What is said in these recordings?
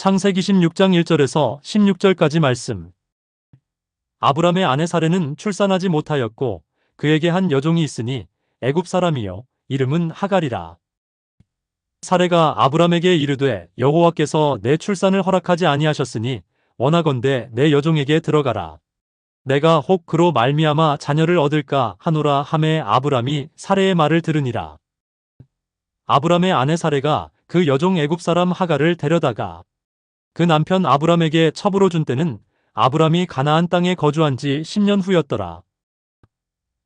창세기 16장 1절에서 16절까지 말씀. 아브람의 아내 사레는 출산하지 못하였고 그에게 한 여종이 있으니 애굽 사람이요 이름은 하갈이라. 사레가 아브람에게 이르되 여호와께서 내 출산을 허락하지 아니하셨으니 원하건대 내 여종에게 들어가라. 내가 혹 그로 말미암아 자녀를 얻을까 하노라 하매 아브람이 사레의 말을 들으니라. 아브람의 아내 사레가 그 여종 애굽 사람 하갈을 데려다가 그 남편 아브람에게 첩으로 준 때는 아브람이 가나안 땅에 거주한 지 10년 후였더라.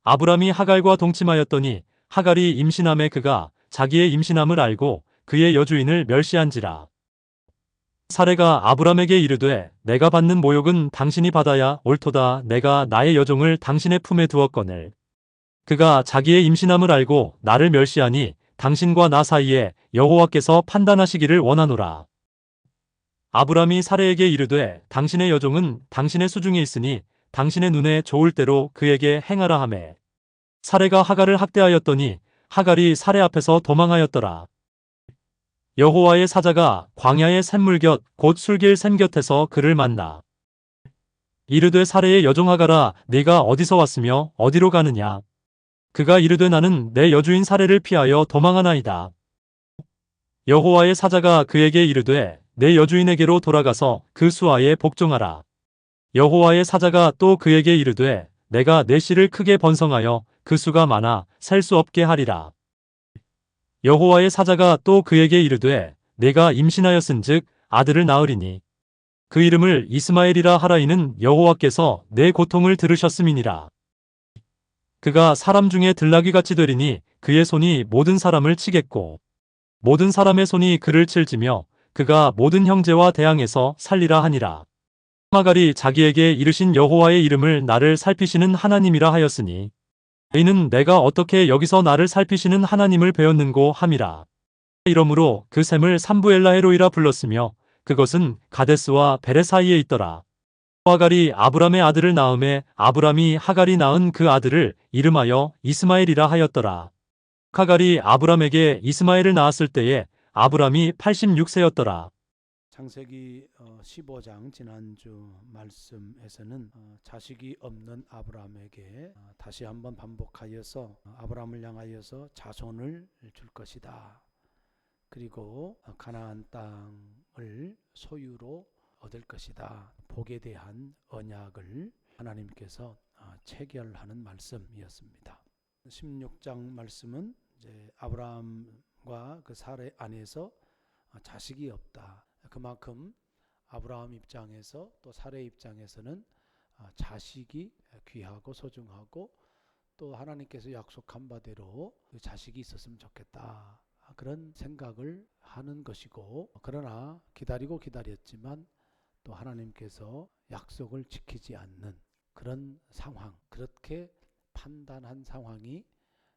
아브람이 하갈과 동침하였더니 하갈이 임신함에 그가 자기의 임신함을 알고 그의 여주인을 멸시한지라. 사레가 아브람에게 이르되 내가 받는 모욕은 당신이 받아야 옳도다. 내가 나의 여종을 당신의 품에 두었거늘 그가 자기의 임신함을 알고 나를 멸시하니 당신과 나 사이에 여호와께서 판단하시기를 원하노라. 아브람이 사레에게 이르되 당신의 여종은 당신의 수중에 있으니 당신의 눈에 좋을 대로 그에게 행하라 하매 사레가 하갈을 학대하였더니 하갈이 사레 앞에서 도망하였더라. 여호와의 사자가 광야의 샘물 곁 곧 술길 샘 곁에서 그를 만나 이르되 사레의 여종 하갈아 네가 어디서 왔으며 어디로 가느냐. 그가 이르되 나는 내 여주인 사레를 피하여 도망하나이다. 여호와의 사자가 그에게 이르되 내 여주인에게로 돌아가서 그 수하에 복종하라. 여호와의 사자가 또 그에게 이르되 내가 내 씨를 크게 번성하여 그 수가 많아 셀 수 없게 하리라. 여호와의 사자가 또 그에게 이르되 내가 임신하였은즉 아들을 낳으리니 그 이름을 이스마엘이라 하라. 이는 여호와께서 내 고통을 들으셨음이니라. 그가 사람 중에 들나귀같이 되리니 그의 손이 모든 사람을 치겠고 모든 사람의 손이 그를 칠지며 그가 모든 형제와 대항해서 살리라 하니라. 하갈이 자기에게 이르신 여호와의 이름을 나를 살피시는 하나님이라 하였으니 이는 내가 어떻게 여기서 나를 살피시는 하나님을 배웠는고 함이라. 이러므로 그 샘을 삼부엘라헤로이라 불렀으며 그것은 가데스와 베레 사이에 있더라. 하갈이 아브람의 아들을 낳음에 아브람이 하갈이 낳은 그 아들을 이름하여 이스마엘이라 하였더라. 하갈이 아브람에게 이스마엘을 낳았을 때에 아브람이 86세였더라. 창세기 15장 지난주 말씀에서는 자식이 없는 아브람에게 다시 한번 반복하여서 아브람을 향하여서 자손을 줄 것이다. 그리고 가나안 땅을 소유로 얻을 것이다. 복에 대한 언약을 하나님께서 체결하는 말씀이었습니다. 16장 말씀은 이제 아브람과 그 사레 안에서 자식이 없다. 그만큼 아브라함 입장에서 또 사레 입장에서는 자식이 귀하고 소중하고 또 하나님께서 약속한 바대로 그 자식이 있었으면 좋겠다. 그런 생각을 하는 것이고, 그러나 기다리고 기다렸지만 또 하나님께서 약속을 지키지 않는 그런 상황, 그렇게 판단한 상황이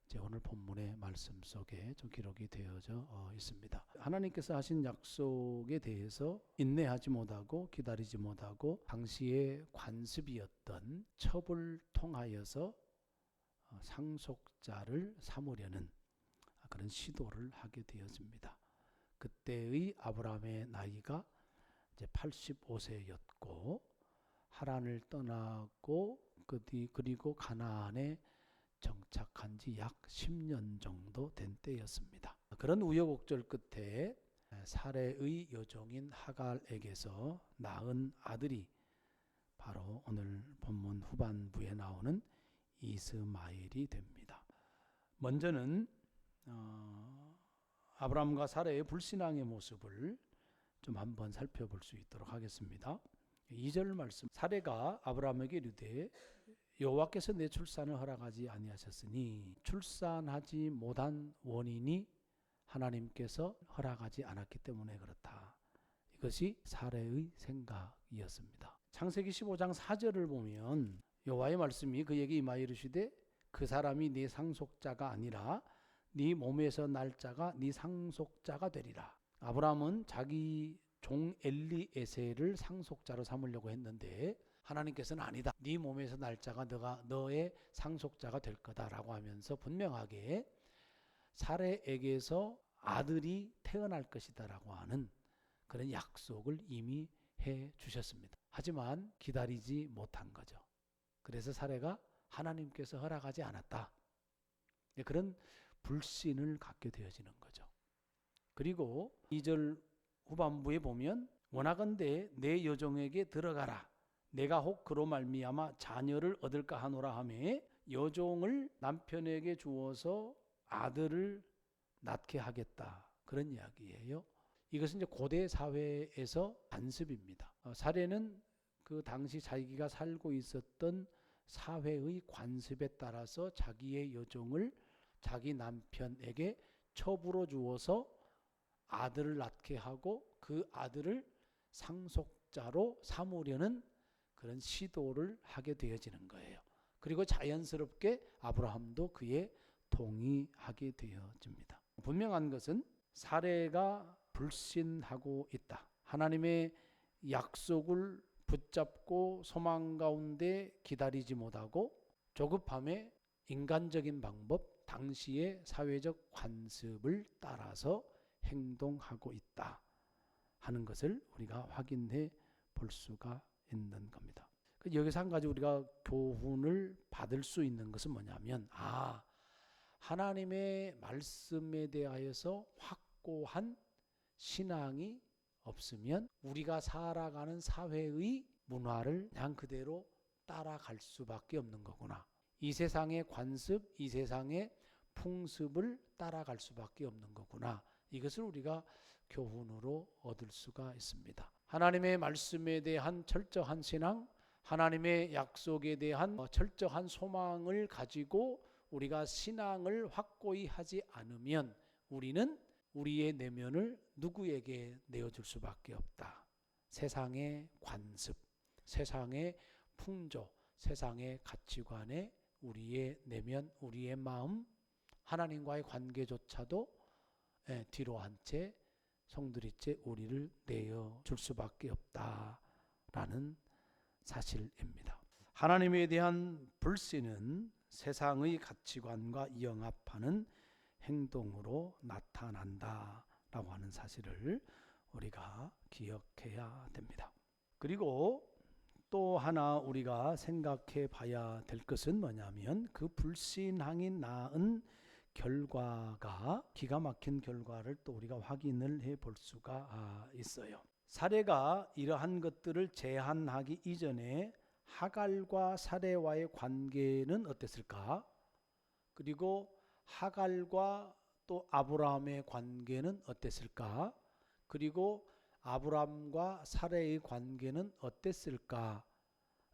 이제 오늘 본문의 말씀 속에 좀 기록이 되어져 있습니다. 하나님께서 하신 약속에 대해서 인내하지 못하고 기다리지 못하고 당시의 관습이었던 첩을 통하여서 상속자를 삼으려는 그런 시도를 하게 되었습니다. 그때의 아브라함의 나이가 이제 85세였고 하란을 떠나고 그리고 가나안에 정착한 지 약 10년 정도 된 때였습니다. 그런 우여곡절 끝에 사레의 여종인 하갈에게서 낳은 아들이 바로 오늘 본문 후반부에 나오는 이스마엘이 됩니다. 먼저는 아브람과 사레의 불신앙의 모습을 좀 한번 살펴볼 수 있도록 하겠습니다. 2절 말씀, 사레가 아브람에게 이르되 여호와께서 내 출산을 허락하지 아니하셨으니 출산하지 못한 원인이 하나님께서 허락하지 않았기 때문에 그렇다. 이것이 사레의 생각이었습니다. 창세기 15장 4절을 보면 여호와의 말씀이 그에게 임하여 이르시되 그 사람이 네 상속자가 아니라 네 몸에서 날 자가 네 상속자가 되리라. 아브라함은 자기 종 엘리에셀을 상속자로 삼으려고 했는데 하나님께서는 아니다. 네 몸에서 날 자가 너의 상속자가 될 거다라고 하면서 분명하게 사레에게서 아들이 태어날 것이다라고 하는 그런 약속을 이미 해 주셨습니다. 하지만 기다리지 못한 거죠. 그래서 사례가 하나님께서 허락하지 않았다. 그런 불신을 갖게 되어지는 거죠. 그리고 2절 후반부에 보면 원하건대 내 여종에게 들어가라. 내가 혹 그로 말미암아 자녀를 얻을까 하노라 하매 여종을 남편에게 주어서 아들을 낳게 하겠다. 그런 이야기예요. 이것은 이제 고대 사회에서 관습입니다. 사례는 그 당시 자기가 살고 있었던 사회의 관습에 따라서 자기의 여종을 자기 남편에게 첩으로 주어서 아들을 낳게 하고 그 아들을 상속자로 삼으려는 그런 시도를 하게 되어지는 거예요. 그리고 자연스럽게 아브라함도 그에 동의하게 되어집니다. 분명한 것은 사례가 불신하고 있다. 하나님의 약속을 붙잡고 소망 가운데 기다리지 못하고 조급함에 인간적인 방법, 당시의 사회적 관습을 따라서 행동하고 있다 하는 것을 우리가 확인해 볼 수가 있는 겁니다. 여기서 한 가지 우리가 교훈을 받을 수 있는 것은 뭐냐면 하나님의 말씀에 대하여서 확고한 신앙이 없으면 우리가 살아가는 사회의 문화를 그냥 그대로 따라갈 수밖에 없는 거구나. 이 세상의 관습, 이 세상의 풍습을 따라갈 수밖에 없는 거구나. 이것을 우리가 교훈으로 얻을 수가 있습니다. 하나님의 말씀에 대한 철저한 신앙, 하나님의 약속에 대한 철저한 소망을 가지고 우리가 신앙을 확고히 하지 않으면 우리는 우리의 내면을 누구에게 내어줄 수밖에 없다. 세상의 관습, 세상의 풍조, 세상의 가치관에 우리의 내면, 우리의 마음, 하나님과의 관계조차도 뒤로 한 채 송두리째 우리를 내어줄 수밖에 없다라는 사실입니다. 하나님에 대한 불신은 세상의 가치관과 영합하는 행동으로 나타난다라고 하는 사실을 우리가 기억해야 됩니다. 그리고 또 하나 우리가 생각해 봐야 될 것은 뭐냐면 그 불신앙이 낳은 결과가 기가 막힌 결과를 또 우리가 확인을 해 볼 수가 있어요. 사례가 이러한 것들을 제한하기 이전에 하갈과 사례와의 관계는 어땠을까? 그리고 하갈과 또 아브라함의 관계는 어땠을까? 그리고 아브라함과 사례의 관계는 어땠을까?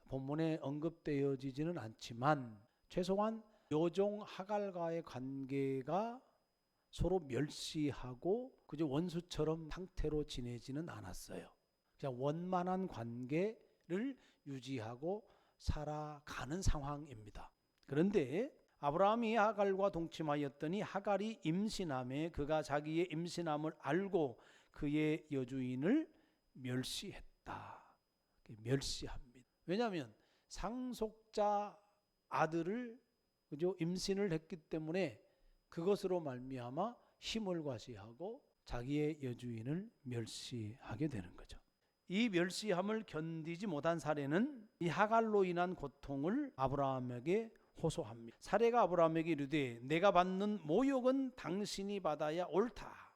본문에 언급되어지지는 않지만 최소한 여종 하갈과의 관계가 서로 멸시하고 그저 원수처럼 상태로 지내지는 않았어요. 그냥 원만한 관계를 유지하고 살아가는 상황입니다. 그런데 아브라함이 하갈과 동침하였더니 하갈이 임신함에 그가 자기의 임신함을 알고 그의 여주인을 멸시했다. 멸시합니다. 왜냐하면 상속자 아들을 그죠? 임신을 했기 때문에 그것으로 말미암아 힘을 과시하고 자기의 여주인을 멸시하게 되는 거죠. 이 멸시함을 견디지 못한 사례는 이 하갈로 인한 고통을 아브라함에게 호소합니다. 사례가 아브라함에게 이르되 내가 받는 모욕은 당신이 받아야 옳다.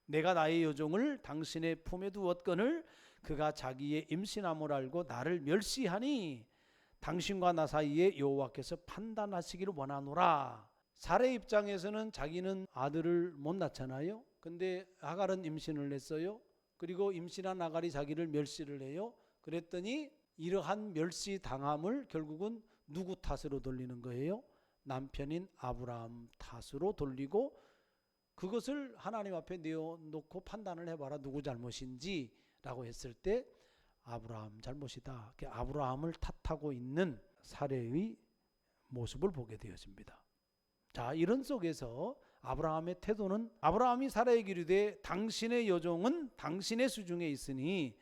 내가 나의 여종을 당신의 품에 두었거늘 그가 자기의 임신함을 알고 나를 멸시하니 당신과 나 사이에 여호와께서 판단하시기를 원하노라. 사례 입장에서는 자기는 아들을 못 낳잖아요. 근데 하갈은 임신을 했어요. 그리고 임신한 하갈이 자기를 멸시를 해요. 그랬더니 이러한 멸시 당함을 결국은 누구 탓으로 돌리는 거예요? 남편인 아브라함 탓으로 돌리고 그것을 하나님 앞에 내어놓고 판단을 해봐라. 누구 잘못인지 라고 했을 때 아브라함 잘못이다. 아브라함을 탓하고 있는 사례의 모습을 보게 되어집니다. 자, 이런 속에서 아브라함의 태도는 아브라함이 사라에게 이르되 당신의 여종은 당신의 수중에 있으니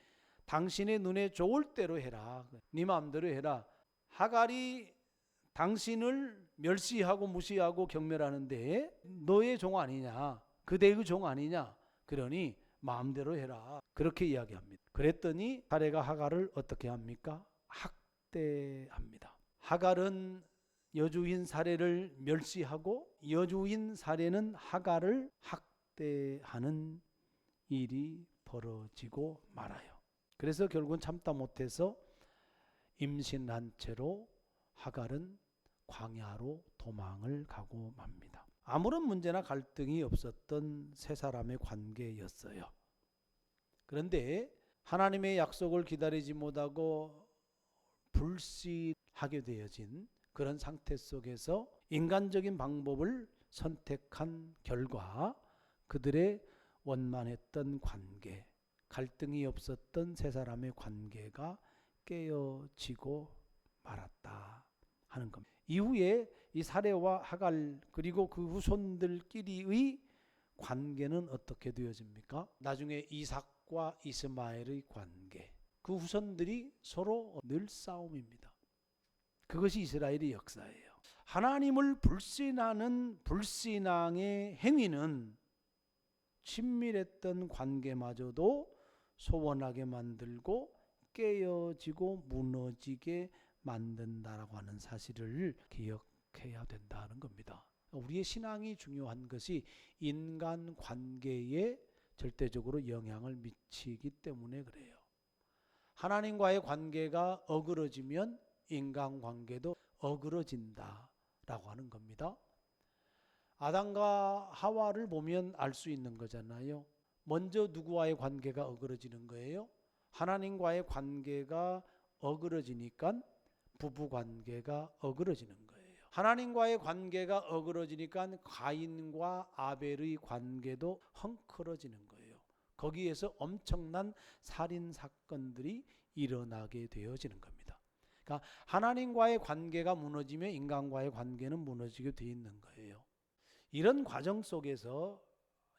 당신의 눈에 좋을 대로 해라. 네 마음대로 해라. 하갈이 당신을 멸시하고 무시하고 경멸하는데 너의 종 아니냐? 그대의 종 아니냐? 그러니 마음대로 해라. 그렇게 이야기합니다. 그랬더니 사레가 하갈을 어떻게 합니까? 학대합니다. 하갈은 여주인 사레를 멸시하고 여주인 사레는 하갈을 학대하는 일이 벌어지고 말아요. 그래서 결국은 참다 못해서 임신한 채로 하갈은 광야로 도망을 가고 맙니다. 아무런 문제나 갈등이 없었던 세 사람의 관계였어요. 그런데 하나님의 약속을 기다리지 못하고 불신하게 되어진 그런 상태 속에서 인간적인 방법을 선택한 결과 그들의 원만했던 관계, 갈등이 없었던 세 사람의 관계가 깨어지고 말았다 하는 겁니다. 이후에 이 사레와 하갈 그리고 그 후손들끼리의 관계는 어떻게 되어집니까? 나중에 이삭과 이스마엘의 관계, 그 후손들이 서로 늘 싸움입니다. 그것이 이스라엘의 역사예요. 하나님을 불신하는 불신앙의 행위는 친밀했던 관계마저도 소원하게 만들고 깨어지고 무너지게 만든다라고 하는 사실을 기억해야 된다는 겁니다. 우리의 신앙이 중요한 것이 인간 관계에 절대적으로 영향을 미치기 때문에 그래요. 하나님과의 관계가 어그러지면 인간관계도 어그러진다라고 하는 겁니다. 아담과 하와를 보면 알 수 있는 거잖아요. 먼저 누구와의 관계가 어그러지는 거예요? 하나님과의 관계가 어그러지니까 부부관계가 어그러지는 거예요. 하나님과의 관계가 어그러지니까 가인과 아벨의 관계도 헝클어지는 거예요. 거기에서 엄청난 살인사건들이 일어나게 되어지는 겁니다. 그러니까 하나님과의 관계가 무너지면 인간과의 관계는 무너지게 되어 있는 거예요. 이런 과정 속에서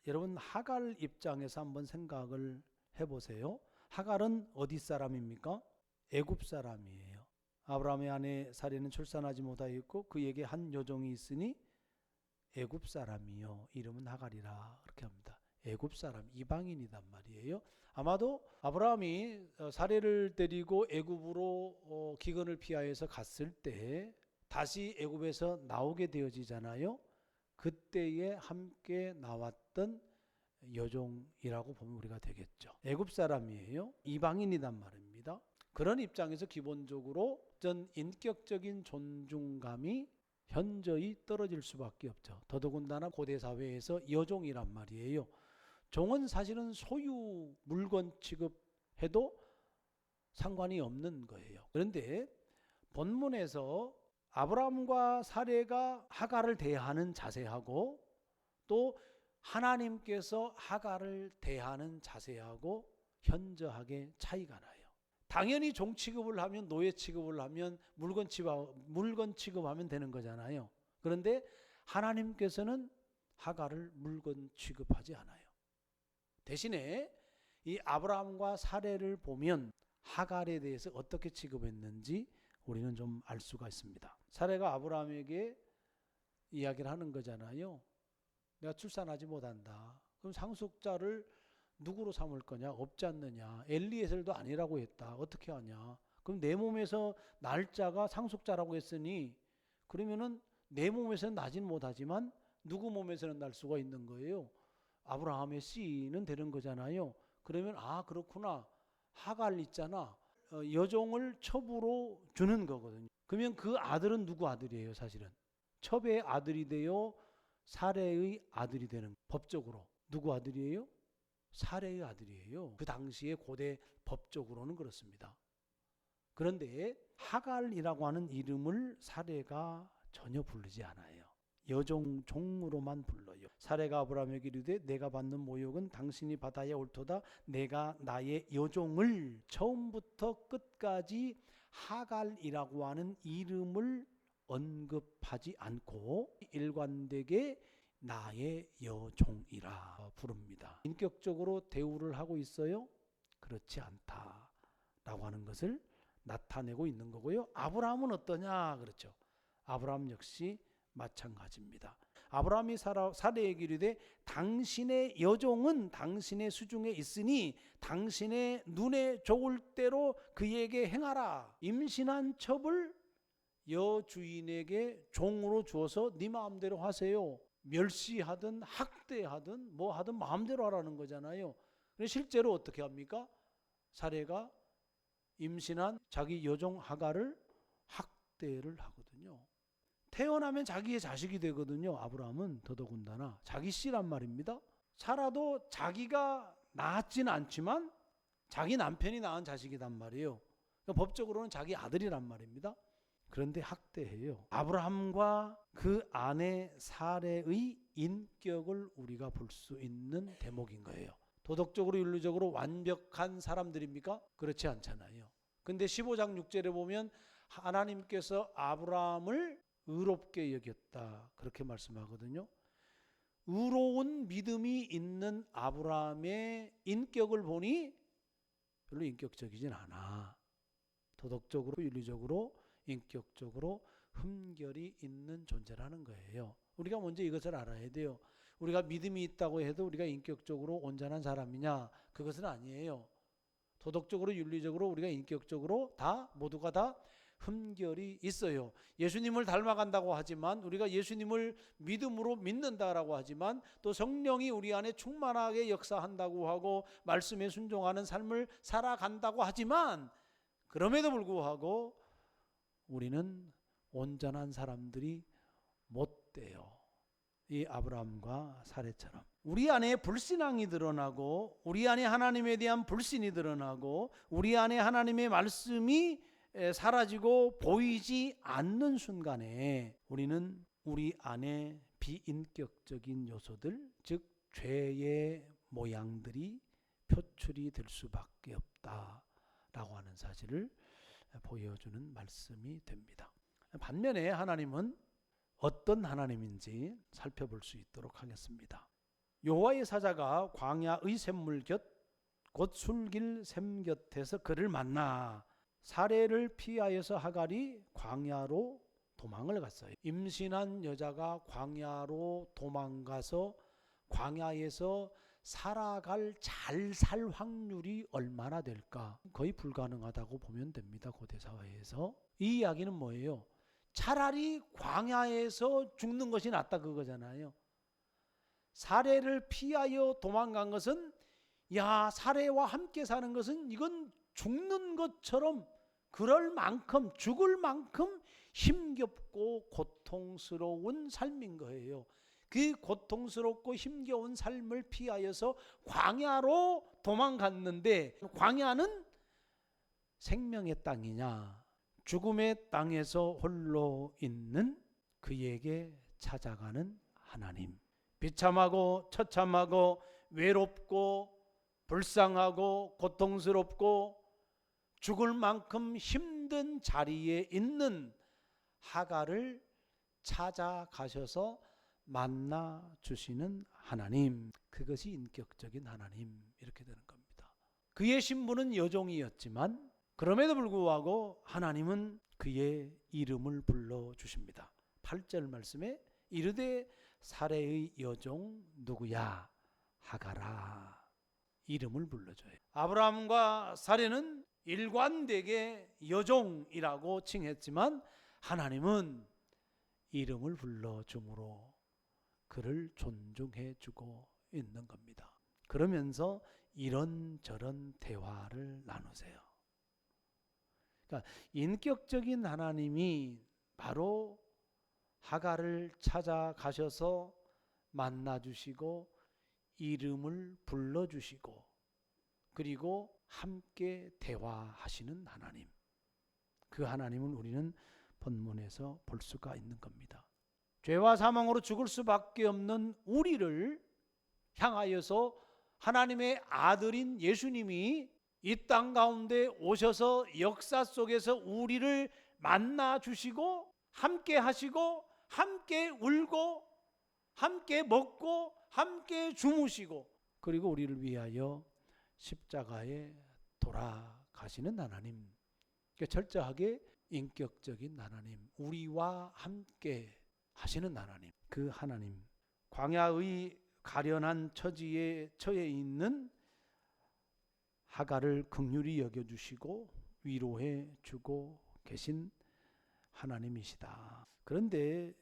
여러분 하갈 입장에서 한번 생각을 해보세요. 하갈은 어디 사람입니까? 애굽 사람이에요. 아브라함의 아내 사레는 출산하지 못하였고 그에게 한 여종이 있으니 애굽 사람이요 이름은 하갈이라 그렇게 합니다. 애굽 사람, 이방인이단 말이에요. 아마도 아브라함이 사레를 데리고 애굽으로 기근을 피하여서 갔을 때 다시 애굽에서 나오게 되어지잖아요. 그때에 함께 나왔던 여종이라고 보면 우리가 되겠죠. 애굽 사람이에요. 이방인이란 말입니다. 그런 입장에서 기본적으로 전 인격적인 존중감이 현저히 떨어질 수밖에 없죠. 더더군다나 고대 사회에서 여종이란 말이에요. 종은 사실은 소유 물건 취급해도 상관이 없는 거예요. 그런데 본문에서 아브라함과 사레가 하갈을 대하는 자세하고 또 하나님께서 하갈을 대하는 자세하고 현저하게 차이가 나요. 당연히 종 취급을 하면 노예 취급을 하면 물건 취급하면 되는 거잖아요. 그런데 하나님께서는 하갈을 물건 취급하지 않아요. 대신에 이 아브라함과 사레를 보면 하갈에 대해서 어떻게 취급했는지 우리는 좀 알 수가 있습니다. 사레가 아브라함에게 이야기를 하는 거잖아요. 내가 출산하지 못한다. 그럼 상속자를 누구로 삼을 거냐? 없지 않느냐? 엘리에셀도 아니라고 했다. 어떻게 하냐? 그럼 내 몸에서 날짜가 상속자라고 했으니 그러면은 내 몸에서는 나진 못하지만 누구 몸에서는 날 수가 있는 거예요. 아브라함의 씨는 되는 거잖아요. 그러면 아 그렇구나. 하갈 있잖아. 여종을 첩으로 주는 거거든요. 그러면 그 아들은 누구 아들이에요? 사실은 첩의 아들이 되어 사레의 아들이 되는 법적으로 누구 아들이에요? 사레의 아들이에요. 그 당시에 고대 법적으로는 그렇습니다. 그런데 하갈이라고 하는 이름을 사레가 전혀 부르지 않아요. 여종 종으로만 불러요. 사레가 아브라함에게 이르되 내가 받는 모욕은 당신이 받아야 옳도다. 내가 나의 여종을 처음부터 끝까지 하갈이라고 하는 이름을 언급하지 않고 일관되게 나의 여종이라 부릅니다. 인격적으로 대우를 하고 있어요? 그렇지 않다라고 하는 것을 나타내고 있는 거고요. 아브라함은 어떠냐? 그렇죠. 아브라함 역시 마찬가지입니다. 아브라함이 사레에게 이르되 당신의 여종은 당신의 수중에 있으니 당신의 눈에 좋을 대로 그에게 행하라. 임신한 첩을 여주인에게 종으로 주어서 네 마음대로 하세요. 멸시하든 학대하든 뭐 하든 마음대로 하라는 거잖아요. 실제로 어떻게 합니까? 사레가 임신한 자기 여종 하갈을 학대를 하거든요. 태어나면 자기의 자식이 되거든요. 아브라함은 더더군다나 자기 씨란 말입니다. 사라도 자기가 낳았지는 않지만 자기 남편이 낳은 자식이란 말이에요. 그러니까 법적으로는 자기 아들이란 말입니다. 그런데 학대해요. 아브라함과 그 아내 사레의 인격을 우리가 볼 수 있는 대목인 거예요. 도덕적으로 윤리적으로 완벽한 사람들입니까? 그렇지 않잖아요. 근데 15장 6절에 보면 하나님께서 아브라함을 의롭게 여겼다 그렇게 말씀하거든요. 의로운 믿음이 있는 아브라함의 인격을 보니 별로 인격적이진 않아. 도덕적으로 윤리적으로 인격적으로 흠결이 있는 존재라는 거예요. 우리가 먼저 이것을 알아야 돼요. 우리가 믿음이 있다고 해도 우리가 인격적으로 온전한 사람이냐? 그것은 아니에요. 도덕적으로 윤리적으로 우리가 인격적으로 다 모두가 다 흠결이 있어요. 예수님을 닮아간다고 하지만 우리가 예수님을 믿음으로 믿는다라고 하지만 또 성령이 우리 안에 충만하게 역사한다고 하고 말씀에 순종하는 삶을 살아간다고 하지만 그럼에도 불구하고 우리는 온전한 사람들이 못 돼요. 이 아브라함과 사레처럼 우리 안에 불신앙이 드러나고 우리 안에 하나님에 대한 불신이 드러나고 우리 안에 하나님의 말씀이 사라지고 보이지 않는 순간에 우리는 우리 안에 비인격적인 요소들 즉 죄의 모양들이 표출이 될 수밖에 없다라고 하는 사실을 보여주는 말씀이 됩니다. 반면에 하나님은 어떤 하나님인지 살펴볼 수 있도록 하겠습니다. 여호와의 사자가 광야의 샘물 곁 곧 술길 샘 곁에서 그를 만나 사레를 피하여서 하갈이 광야로 도망을 갔어요. 임신한 여자가 광야로 도망가서 광야에서 살아갈 잘 살 확률이 얼마나 될까? 거의 불가능하다고 보면 됩니다. 고대 사회에서. 이 이야기는 뭐예요? 차라리 광야에서 죽는 것이 낫다 그거잖아요. 사레를 피하여 도망간 것은 야 사레와 함께 사는 것은 이건 죽는 것처럼 그럴 만큼 죽을 만큼 힘겹고 고통스러운 삶인 거예요. 그 고통스럽고 힘겨운 삶을 피하여서 광야로 도망갔는데 광야는 생명의 땅이냐 죽음의 땅에서 홀로 있는 그에게 찾아가는 하나님. 비참하고 처참하고 외롭고 불쌍하고 고통스럽고 죽을 만큼 힘든 자리에 있는 하갈을 찾아가셔서 만나 주시는 하나님. 그것이 인격적인 하나님 이렇게 되는 겁니다. 그의 신분은 여종이었지만 그럼에도 불구하고 하나님은 그의 이름을 불러주십니다. 8절 말씀에 이르되 사레의 여종 누구야? 하갈아. 이름을 불러줘요. 아브라함과 사레는 일관되게 여종이라고 칭했지만 하나님은 이름을 불러줌으로 그를 존중해주고 있는 겁니다. 그러면서 이런저런 대화를 나누세요. 그러니까 인격적인 하나님이 바로 하갈을 찾아가셔서 만나주시고 이름을 불러주시고 그리고 함께 대화하시는 하나님. 그 하나님은 우리는 본문에서 볼 수가 있는 겁니다. 죄와 사망으로 죽을 수밖에 없는 우리를 향하여서 하나님의 아들인 예수님이 이 땅 가운데 오셔서 역사 속에서 우리를 만나 주시고 함께 하시고 함께 울고 함께 먹고 함께 주무시고 그리고 우리를 위하여 십자가에 돌아가시는 하나님. 그러니까 철저하게 인격적인 하나님, 우리와 함께 하시는 하나님, 그 하나님, 광야의 가련한 처지에 처해 있는 하갈을 긍휼히 여겨주시고 위로해 주고 계신 하나님이시다. 그런데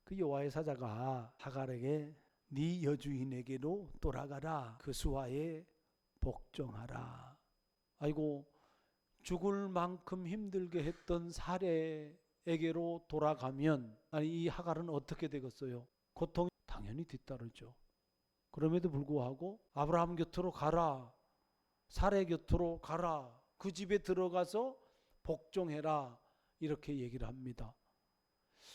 그 여호와의 사자가 하갈에게 네 여주인에게로 돌아가라, 그 수하에 복종하라. 아이고, 죽을 만큼 힘들게 했던 사레에게로 돌아가면 이 하갈은 어떻게 되겠어요? 고통이 당연히 뒤따르죠. 그럼에도 불구하고 아브라함 곁으로 가라, 사레 곁으로 가라, 그 집에 들어가서 복종해라, 이렇게 얘기를 합니다.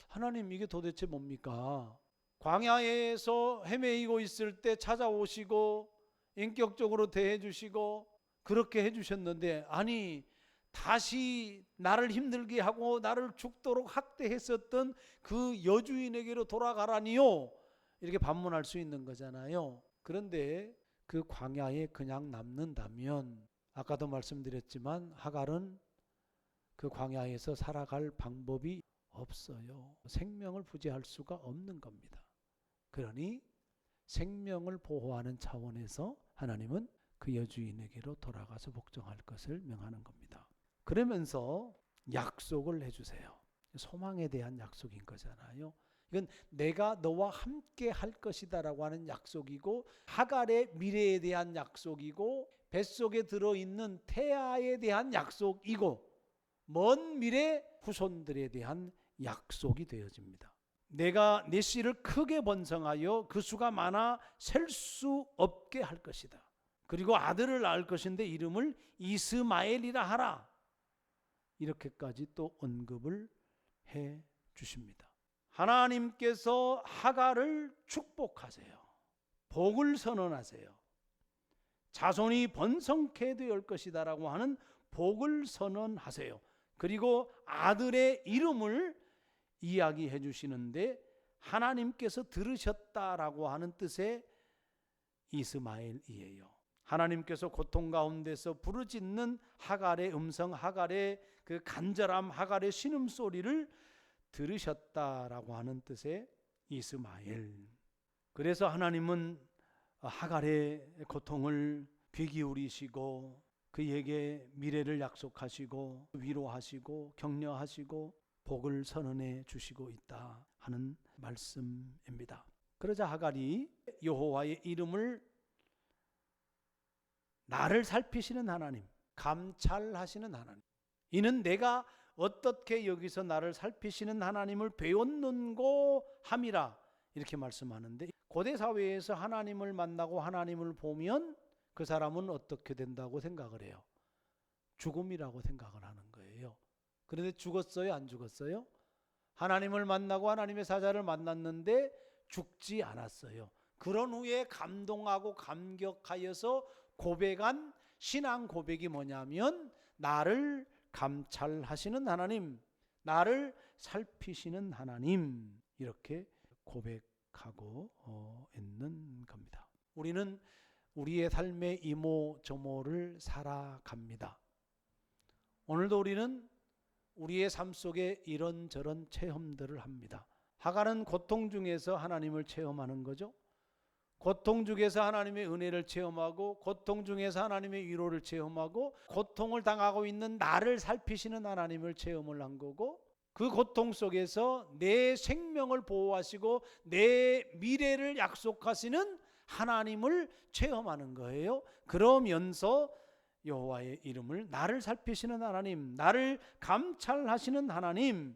하나님, 이게 도대체 뭡니까? 광야에서 헤매이고 있을 때 찾아오시고 인격적으로 대해주시고 그렇게 해주셨는데, 아니 다시 나를 힘들게 하고 나를 죽도록 학대했었던 그 여주인에게로 돌아가라니요, 이렇게 반문할 수 있는 거잖아요. 그런데 그 광야에 그냥 남는다면, 아까도 말씀드렸지만 하갈은 그 광야에서 살아갈 방법이 없어요. 생명을 부지할 수가 없는 겁니다. 그러니 생명을 보호하는 차원에서 하나님은 그 여주인에게로 돌아가서 복종할 것을 명하는 겁니다. 그러면서 약속을 해주세요. 소망에 대한 약속인 거잖아요. 이건 내가 너와 함께 할 것이다 라고 하는 약속이고, 하갈의 미래에 대한 약속이고, 뱃속에 들어있는 태아에 대한 약속이고, 먼 미래 후손들에 대한 약속이 되어집니다. 내가 내 씨를 크게 번성하여 그 수가 많아 셀 수 없게 할 것이다. 그리고 아들을 낳을 것인데 이름을 이스마엘이라 하라. 이렇게까지 또 언급을 해 주십니다. 하나님께서 하갈을 축복하세요. 복을 선언하세요. 자손이 번성케 될 것이다 라고 하는 복을 선언하세요. 그리고 아들의 이름을 이야기해 주시는데, 하나님께서 들으셨다라고 하는 뜻의 이스마엘이에요. 하나님께서 고통 가운데서 부르짖는 하갈의 음성, 하갈의 그 간절함, 하갈의 신음소리를 들으셨다라고 하는 뜻의 이스마엘. 그래서 하나님은 하갈의 고통을 귀 기울이시고 그에게 미래를 약속하시고 위로하시고 격려하시고 복을 선언해 주시고 있다 하는 말씀입니다. 그러자 하갈이 여호와의 이름을, 나를 살피시는 하나님, 감찰하시는 하나님, 이는 내가 어떻게 여기서 나를 살피시는 하나님을 배웠는고 함이라, 이렇게 말씀하는데, 고대 사회에서 하나님을 만나고 하나님을 보면 그 사람은 어떻게 된다고 생각을 해요? 죽음이라고 생각을 하는 거예요. 그런데 죽었어요? 안 죽었어요? 하나님을 만나고 하나님의 사자를 만났는데 죽지 않았어요. 그런 후에 감동하고 감격하여서 고백한 신앙 고백이 뭐냐면, 나를 감찰하시는 하나님, 나를 살피시는 하나님, 이렇게 고백하고 있는 겁니다. 우리는 우리의 삶의 이모저모를 살아갑니다. 오늘도 우리는 우리의 삶 속에 이런저런 체험들을 합니다. 하갈은 고통 중에서 하나님을 체험하는 거죠. 고통 중에서 하나님의 은혜를 체험하고, 고통 중에서 하나님의 위로를 체험하고, 고통을 당하고 있는 나를 살피시는 하나님을 체험을 한 거고, 그 고통 속에서 내 생명을 보호하시고 내 미래를 약속하시는 하나님을 체험하는 거예요. 그러면서 여호와의 이름을, 나를 살피시는 하나님, 나를 감찰하시는 하나님,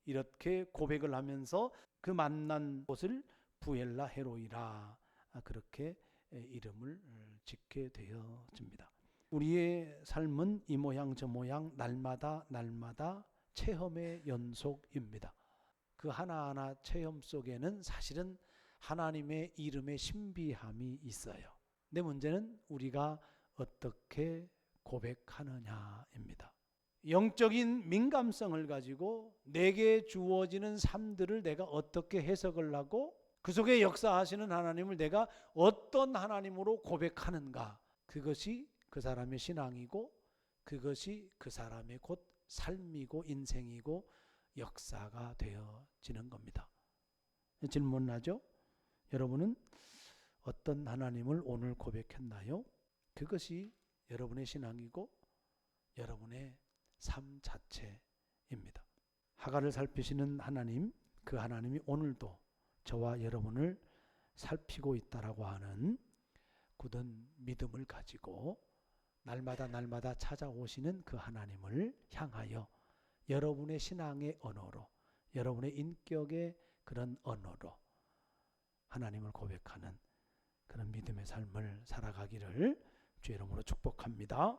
이렇게 고백을 하면서 그 만난 곳을 부엘라 헤로이라, 그렇게 이름을 짓게 되어집니다. 우리의 삶은 이 모양 저 모양 날마다 체험의 연속입니다. 그 하나하나 체험 속에는 사실은 하나님의 이름의 신비함이 있어요. 내 문제는 우리가 어떻게 고백하느냐입니다. 영적인 민감성을 가지고 내게 주어지는 삶들을 내가 어떻게 해석을 하고, 그 속에 역사하시는 하나님을 내가 어떤 하나님으로 고백하는가, 그것이 그 사람의 신앙이고, 그것이 그 사람의 곧 삶이고 인생이고 역사가 되어지는 겁니다. 질문하죠. 여러분은 어떤 하나님을 오늘 고백했나요? 그것이 여러분의 신앙이고 여러분의 삶 자체입니다. 하갈을 살피시는 하나님, 그 하나님이 오늘도 저와 여러분을 살피고 있다라고 하는 굳은 믿음을 가지고 날마다 찾아오시는 그 하나님을 향하여 여러분의 신앙의 언어로, 여러분의 인격의 그런 언어로 하나님을 고백하는 그런 믿음의 삶을 살아가기를 주의 이름으로 축복합니다.